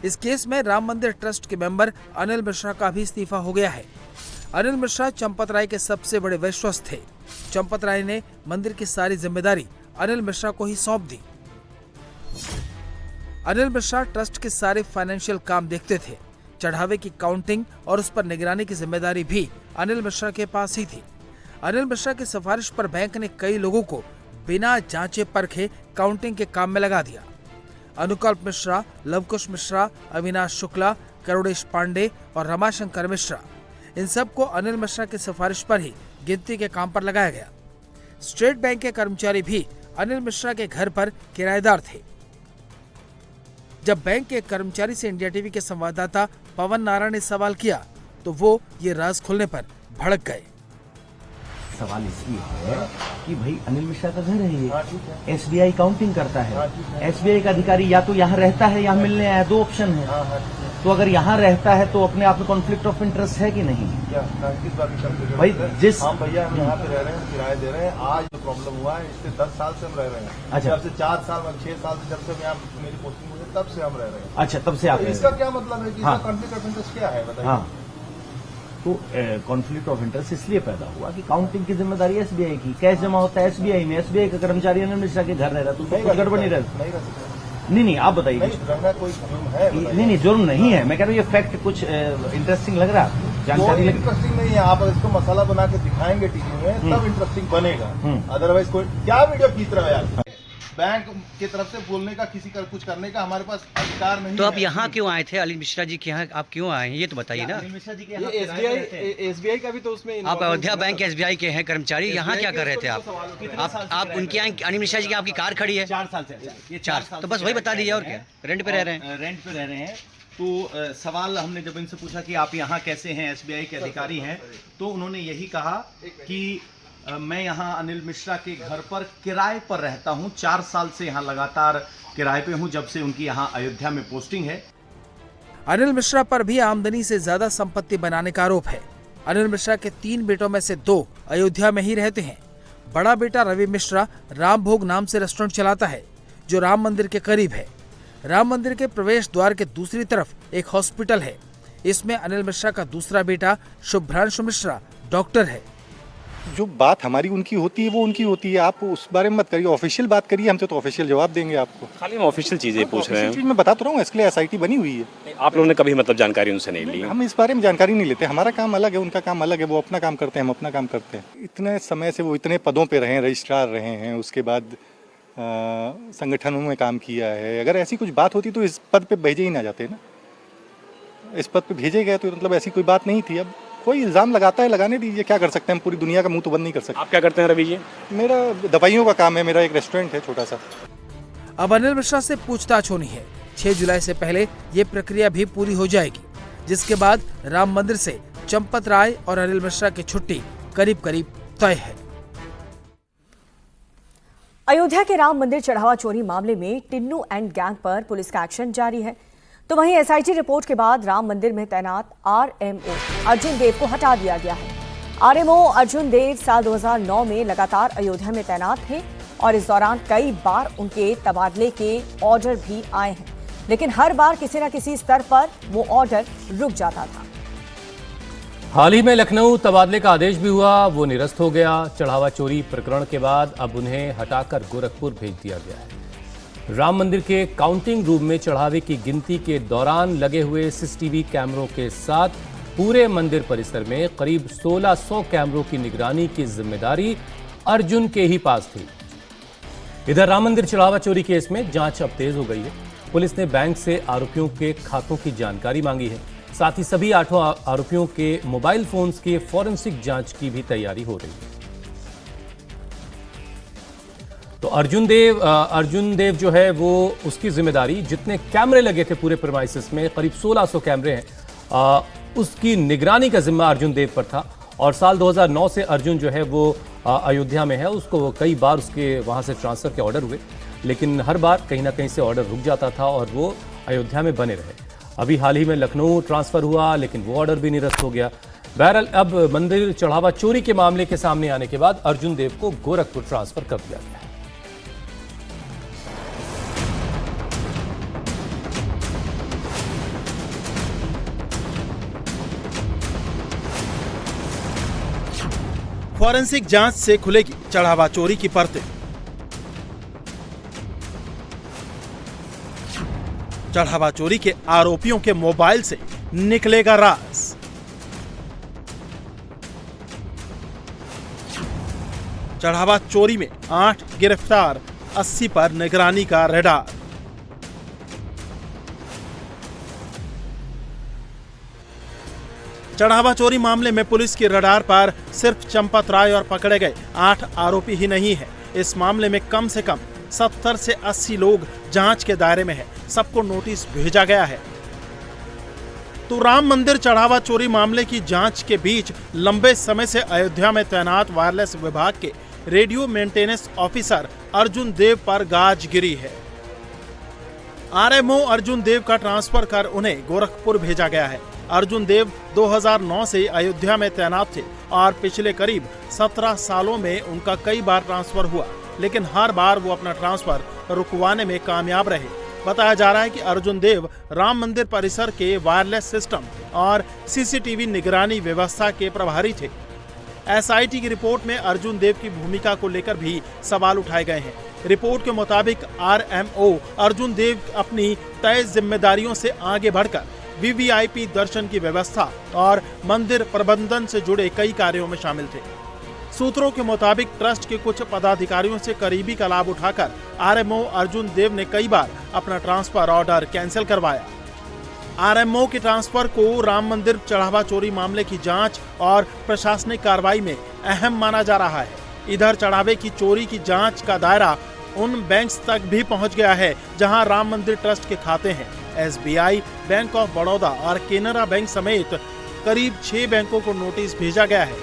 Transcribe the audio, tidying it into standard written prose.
इस केस में राम मंदिर ट्रस्ट के मेंबर अनिल मिश्रा का भी इस्तीफा हो गया है। अनिल मिश्रा चंपत राय के सबसे बड़े विश्वस्त थे। चंपत राय ने मंदिर की सारी जिम्मेदारी अनिल मिश्रा को ही सौंप दी। अनिल मिश्रा ट्रस्ट के सारे फाइनेंशियल काम देखते थे। चढ़ावे की काउंटिंग और उस पर निगरानी की जिम्मेदारी भी अनिल मिश्रा के पास ही थी। अनिल मिश्रा की सिफारिश पर बैंक ने कई लोगों को बिना जांचे परखे काउंटिंग के काम में लगा दिया। अनुकल्प मिश्रा, लवकुश मिश्रा, अविनाश शुक्ला, करुणेश पांडे और रमाशंकर मिश्रा, इन सबको अनिल मिश्रा की सिफारिश पर ही गिनती के काम पर लगाया गया। स्टेट बैंक के कर्मचारी भी अनिल मिश्रा के घर पर किराएदार थे। जब बैंक के कर्मचारी से इंडिया टीवी के संवाददाता पवन नारायण ने सवाल किया तो वो ये राज खोलने पर भड़क गए। सवाल इसलिए है कि भाई अनिल मिश्रा का घर है ये, एसबीआई काउंटिंग करता है, एसबीआई का अधिकारी या तो यहाँ रहता है या मिलने आया, दो ऑप्शन है। तो अगर यहाँ रहता है तो अपने आप में कॉन्फ्लिक्ट ऑफ इंटरेस्ट है कि नहीं? किस बात की भाई जिस हम भैया हम यहाँ पे रह रहे हैं, किराया दे रहे हैं। आज जो प्रॉब्लम हुआ है इससे 10 साल से हम रह रहे हैं। अच्छा। जब से 4 साल 6 साल से जब से मैं मेरी पोस्टिंग हुई है तब से हम रह रहे हैं। अच्छा, तब से आप इसका क्या मतलब है कि इसका कॉन्फ्लिक्ट ऑफ इंटरेस्ट क्या है बताइए? हाँ, तो कॉन्फ्लिक्ट ऑफ इंटरेस्ट इसलिए पैदा हुआ कि काउंटिंग की जिम्मेदारी एसबीआई की, कैश जमा होता है एसबीआई में, एसबीआई का कर्मचारी अनिल मिश्रा के घर रह रहा, तो कुछ गड़बड़ नहीं रहता। नहीं, आप बताइए। रहना कोई जुर्म है? नहीं, जुर्म नहीं है। मैं कह रहा हूँ ये फैक्ट कुछ इंटरेंटिंग लग रहा है, जानकारी लग। इंटरेस्टिंग नहीं है। आप इसको मसाला बना के दिखाएंगे टीवी में तब इंटरेस्टिंग बनेगा। अदरवाइज कोई क्या वीडियो खींच रहा है यार? बैंक की तरफ से बोलने का, किसी का कुछ करने का हमारे पास अधिकार नहीं। तो आप यहाँ क्यों आए थे? अनिल मिश्रा जी के यहाँ आप क्यों आए हैं ये तो बताइए ना। अनिल मिश्रा जी के एसबीआई का भी तो उसमें आप अयोध्या बैंक एसबीआई के हैं कर्मचारी, यहाँ क्या कर रहे थे आप उनके यहाँ? अनिल मिश्रा जी की आपकी कार खड़ी है 4 साल से, ये 4 तो बस वही बता दीजिए। और क्या रेंट पे रह रहे हैं? रेंट पे रह रहे हैं। तो सवाल हमने जब इनसे पूछा कि आप यहाँ कैसे हैं, एसबीआई के अधिकारी हैं, तो उन्होंने यही कहा कि मैं यहाँ अनिल मिश्रा के घर पर किराए पर रहता हूँ। 4 साल से यहाँ लगातार किराए पे हूँ जब से उनकी यहाँ अयोध्या में पोस्टिंग है। अनिल मिश्रा पर भी आमदनी से ज्यादा संपत्ति बनाने का आरोप है। अनिल मिश्रा के 3 बेटों में से 2 अयोध्या में ही रहते हैं। बड़ा बेटा रवि मिश्रा राम भोग नाम से रेस्टोरेंट चलाता है जो राम मंदिर के करीब है। राम मंदिर के प्रवेश द्वार के दूसरी तरफ एक हॉस्पिटल है। इसमें अनिल मिश्रा का दूसरा बेटा शुभ्रांशु मिश्रा डॉक्टर है। जो बात हमारी उनकी होती है वो उनकी होती है। आप उस बारे में मत करिए, ऑफिशियल बात करिए, हमसे तो ऑफिशियल जवाब देंगे आपको। खाली हम ऑफिशियल चीजें पूछ रहे हैं। मैं बता तो रहा हूँ, इसके लिए एसआईटी बनी हुई है। आप लोगों ने कभी मतलब जानकारी उनसे नहीं ली? हम इस बारे में जानकारी नहीं लेते। हमारा काम अलग है, उनका काम अलग है। वो अपना काम करते हैं, हम अपना काम करते हैं। इतने समय से वो इतने पदों पे रहे हैं, रजिस्ट्रार रहे हैं, उसके बाद संगठनों में काम किया है। अगर ऐसी कुछ बात होती तो इस पद पे भेजे ही ना जाते ना। इस पद पे भेजे गए तो मतलब ऐसी कोई बात नहीं थी। अब कोई इल्जाम लगाता है, लगाने दीजिए, क्या कर सकते हैं हम? पूरी दुनिया का मुंह तो बंद नहीं कर सकते। आप क्या करते हैं रवि जी? मेरा दवाइयों का काम है, मेरा एक रेस्टोरेंट है छोटा सा। अब अनिल मिश्रा से पूछताछ होनी है। 6 जुलाई से पहले ये प्रक्रिया भी पूरी हो जाएगी, जिसके बाद राम मंदिर से चंपत राय और अनिल मिश्रा की छुट्टी करीब करीब तय है। अयोध्या के राम मंदिर चढ़ावा चोरी मामले में टिन्नू एंड गैंग पर पुलिस का एक्शन जारी है। तो वहीं एसआईटी रिपोर्ट के बाद राम मंदिर में तैनात आरएमओ अर्जुन देव को हटा दिया गया है। आरएमओ अर्जुन देव साल 2009 में लगातार अयोध्या में तैनात थे और इस दौरान कई बार उनके तबादले के ऑर्डर भी आए हैं, लेकिन हर बार किसी न किसी स्तर पर वो ऑर्डर रुक जाता था। हाल ही में लखनऊ तबादले का आदेश भी हुआ, वो निरस्त हो गया। चढ़ावा चोरी प्रकरण के बाद अब उन्हें हटाकर गोरखपुर भेज दिया गया है। राम मंदिर के काउंटिंग रूम में चढ़ावे की गिनती के दौरान लगे हुए सीसीटीवी कैमरों के साथ पूरे मंदिर परिसर में करीब 1600 कैमरों की निगरानी की जिम्मेदारी अर्जुन के ही पास थी। इधर राम मंदिर चढ़ावा चोरी केस में जांच अब तेज हो गई है। पुलिस ने बैंक से आरोपियों के खातों की जानकारी मांगी है। साथ ही सभी 8 आरोपियों के मोबाइल फोन्स के फॉरेंसिक जांच की भी तैयारी हो रही है। तो अर्जुन देव जो है वो उसकी जिम्मेदारी, जितने कैमरे लगे थे पूरे प्रीमाइसेस में, करीब 1600 कैमरे हैं, उसकी निगरानी का जिम्मा अर्जुन देव पर था। और साल 2009 से अर्जुन जो है वो अयोध्या में है। उसको कई बार उसके वहां से ट्रांसफर के ऑर्डर हुए, लेकिन हर बार कहीं ना कहीं से ऑर्डर रुक जाता था और वो अयोध्या में बने रहे। अभी हाल ही में लखनऊ ट्रांसफर हुआ, लेकिन वो ऑर्डर भी निरस्त हो गया। बहरहाल अब मंदिर चढ़ावा चोरी के मामले के सामने आने के बाद अर्जुन देव को गोरखपुर ट्रांसफर कर दिया गया है। फॉरेंसिक जांच से खुलेगी चढ़ावा चोरी की परतें। चढ़ावा चोरी के आरोपियों के मोबाइल से निकलेगा राज। चढ़ावा चोरी में 8 गिरफ्तार, 80 पर निगरानी का रडार। चढ़ावा चोरी मामले में पुलिस की रडार पर सिर्फ चंपत राय और पकड़े गए 8 आरोपी ही नहीं है। इस मामले में कम से कम 70 से 80 लोग जांच के दायरे में है। सबको नोटिस भेजा गया है। तो राम मंदिर चढ़ावा चोरी मामले की जांच के बीच लंबे समय से अयोध्या में तैनात वायरलेस विभाग के रेडियो मेंटेनेंस ऑफिसर अर्जुन देव पर गाज गिरी है। आरएमओ अर्जुन देव का ट्रांसफर कर उन्हें गोरखपुर भेजा गया है। अर्जुन देव 2009 से अयोध्या में तैनात थे और पिछले करीब 17 सालों में उनका कई बार ट्रांसफर हुआ, लेकिन हर बार वो अपना ट्रांसफर रुकवाने में कामयाब रहे। बताया जा रहा है कि अर्जुन देव राम मंदिर परिसर के वायरलेस सिस्टम और सीसीटीवी निगरानी व्यवस्था के प्रभारी थे। एसआईटी की रिपोर्ट में अर्जुन देव की भूमिका को लेकर भी सवाल उठाए गए हैं। रिपोर्ट के मुताबिक आरएमओ अर्जुन देव अपनी तय जिम्मेदारियों से आगे बढ़कर वीवीआईपी दर्शन की व्यवस्था और मंदिर प्रबंधन से जुड़े कई कार्यों में शामिल थे। सूत्रों के मुताबिक ट्रस्ट के कुछ पदाधिकारियों से करीबी का लाभ उठाकर आरएमओ अर्जुन देव ने कई बार अपना ट्रांसफर ऑर्डर कैंसिल करवाया। आरएमओ के ट्रांसफर को राम मंदिर चढ़ावा चोरी मामले की जांच और प्रशासनिक कार्रवाई में अहम माना जा रहा है। इधर चढ़ावे की चोरी की जांच का दायरा उन बैंक्स तक भी पहुंच गया है जहां राम मंदिर ट्रस्ट के खाते हैं। एसबीआई, बैंक ऑफ बड़ौदा और केनरा बैंक समेत करीब 6 बैंकों को नोटिस भेजा गया है।